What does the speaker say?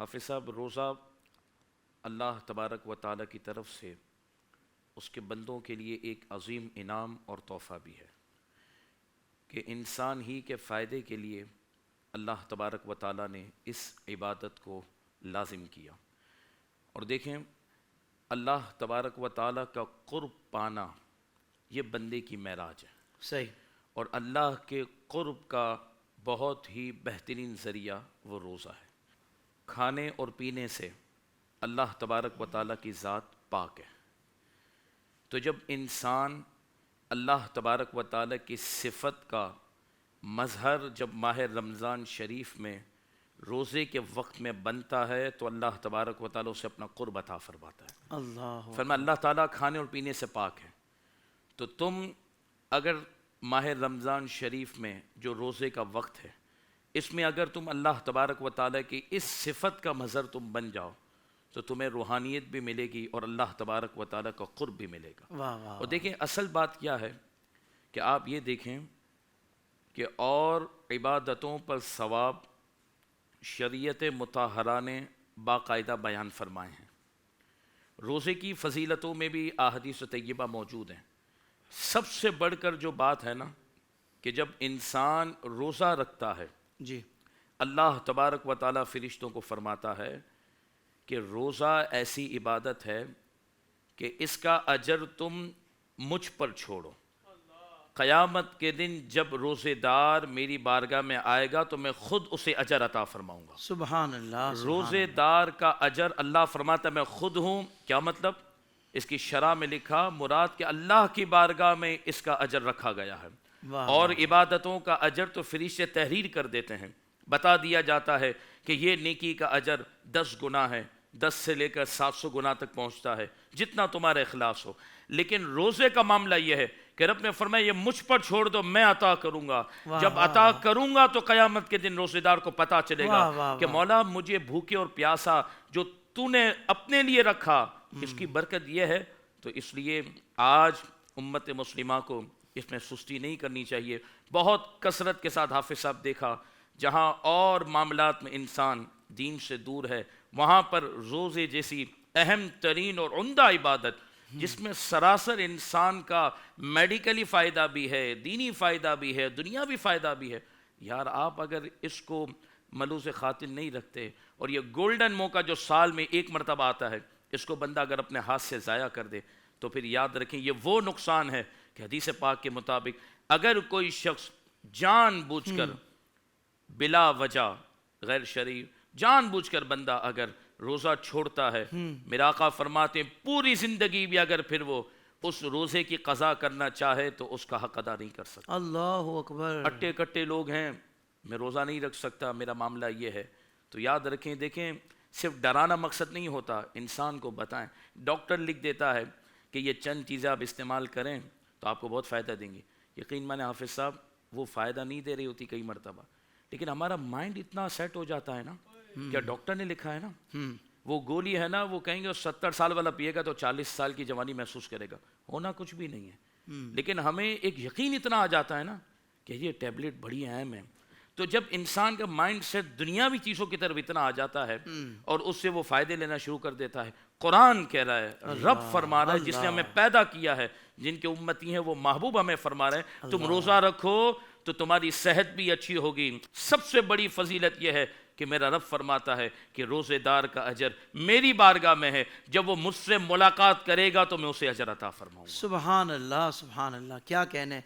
حافظ صاحب، روزہ اللہ تبارک و تعالیٰ کی طرف سے اس کے بندوں کے لیے ایک عظیم انعام اور تحفہ بھی ہے کہ انسان ہی کے فائدے کے لیے اللہ تبارک و تعالیٰ نے اس عبادت کو لازم کیا۔ اور دیکھیں، اللہ تبارک و تعالیٰ کا قرب پانا یہ بندے کی معراج ہے۔ صحیح۔ اور اللہ کے قرب کا بہت ہی بہترین ذریعہ وہ روزہ ہے۔ کھانے اور پینے سے اللہ تبارک و تعالیٰ کی ذات پاک ہے، تو جب انسان اللہ تبارک و تعالیٰ کی صفت کا مظہر جب ماہ رمضان شریف میں روزے کے وقت میں بنتا ہے تو اللہ تبارک و تعالیٰ اسے اپنا قرب عطا فرماتا ہے۔ فرمایا اللہ تعالیٰ کھانے اور پینے سے پاک ہے، تو تم اگر ماہ رمضان شریف میں جو روزے کا وقت ہے اس میں اگر تم اللہ تبارک و تعالیٰ کی اس صفت کا مظہر تم بن جاؤ تو تمہیں روحانیت بھی ملے گی اور اللہ تبارک و تعالیٰ کا قرب بھی ملے گا۔ اور دیکھیں اصل بات کیا ہے کہ آپ یہ دیکھیں کہ اور عبادتوں پر ثواب شریعت مطہرہ نے باقاعدہ بیان فرمائے ہیں۔ روزے کی فضیلتوں میں بھی احادیث طیبہ موجود ہیں۔ سب سے بڑھ کر جو بات ہے نا کہ جب انسان روزہ رکھتا ہے جی، اللہ تبارک و تعالیٰ فرشتوں کو فرماتا ہے کہ روزہ ایسی عبادت ہے کہ اس کا اجر تم مجھ پر چھوڑو۔ قیامت کے دن جب روزے دار میری بارگاہ میں آئے گا تو میں خود اسے اجر عطا فرماؤں گا۔ سبحان اللہ۔ روزے دار کا اجر اللہ فرماتا ہے میں خود ہوں۔ کیا مطلب؟ اس کی شرح میں لکھا مراد کہ اللہ کی بارگاہ میں اس کا اجر رکھا گیا ہے، اور عبادتوں کا اجر تو فرشتے تحریر کر دیتے ہیں، بتا دیا جاتا ہے کہ یہ نیکی کا اجر 10 گنا ہے، 10 سے لے کر 700 گنا تک پہنچتا ہے، جتنا تمہارا اخلاص ہو۔ لیکن روزے کا معاملہ یہ ہے کہ رب نے فرمایا یہ مجھ پر چھوڑ دو، میں عطا کروں گا۔ جب عطا کروں گا تو قیامت کے دن روزے دار کو پتا چلے گا کہ مولا مجھے بھوکے اور پیاسا جو تو نے اپنے لیے رکھا اس کی برکت یہ ہے۔ تو اس لیے آج امت مسلمہ کو اس میں سستی نہیں کرنی چاہیے۔ بہت کثرت کے ساتھ حافظ صاحب دیکھا جہاں اور معاملات میں انسان دین سے دور ہے، وہاں پر روزے جیسی اہم ترین اور عمدہ عبادت جس میں سراسر انسان کا میڈیکلی فائدہ بھی ہے، دینی فائدہ بھی ہے، دنیاوی فائدہ بھی ہے، یار آپ اگر اس کو ملوث خاطر نہیں رکھتے اور یہ گولڈن موقع جو سال میں ایک مرتبہ آتا ہے اس کو بندہ اگر اپنے ہاتھ سے ضائع کر دے تو پھر یاد رکھیں یہ وہ نقصان ہے کہ حدیث پاک کے مطابق اگر کوئی شخص جان بوجھ کر بلا وجہ غیر شرعی جان بوجھ کر بندہ اگر روزہ چھوڑتا ہے، میرا آقا فرماتے ہیں پوری زندگی بھی اگر پھر وہ اس روزے کی قضا کرنا چاہے تو اس کا حق ادا نہیں کر سکتا۔ اللہ اکبر۔ اٹے کٹے لوگ ہیں، میں روزہ نہیں رکھ سکتا، میرا معاملہ یہ ہے، تو یاد رکھیں دیکھیں صرف ڈرانا مقصد نہیں ہوتا، انسان کو بتائیں۔ ڈاکٹر لکھ دیتا ہے کہ یہ چند چیزیں آپ استعمال کریں تو آپ کو بہت فائدہ دیں گی، یقین مانے حافظ صاحب وہ فائدہ نہیں دے رہی ہوتی کئی مرتبہ، لیکن ہمارا مائنڈ اتنا سیٹ ہو جاتا ہے نا، کیا ڈاکٹر نے لکھا ہے نا وہ گولی ہے نا، وہ کہیں گے 70 سال والا پیے گا تو 40 سال کی جوانی محسوس کرے گا، ہونا کچھ بھی نہیں ہے، لیکن ہمیں ایک یقین اتنا آ جاتا ہے نا کہ یہ ٹیبلٹ بڑی اہم ہے۔ تو جب انسان کا مائنڈ سیٹ دنیاوی چیزوں کی طرف اتنا آ جاتا ہے اور اس سے وہ فائدے لینا شروع کر دیتا ہے، قرآن کہہ رہا ہے، رب فرما رہا ہے جس نے ہمیں پیدا کیا ہے، جن کے امتی ہیں وہ محبوب ہمیں فرما رہے ہیں تم روزہ رکھو تو تمہاری صحت بھی اچھی ہوگی۔ سب سے بڑی فضیلت یہ ہے کہ میرا رب فرماتا ہے کہ روزے دار کا اجر میری بارگاہ میں ہے، جب وہ مجھ سے ملاقات کرے گا تو میں اسے اجر عطا فرماؤں گا۔ سبحان اللہ، سبحان اللہ، کیا کہنے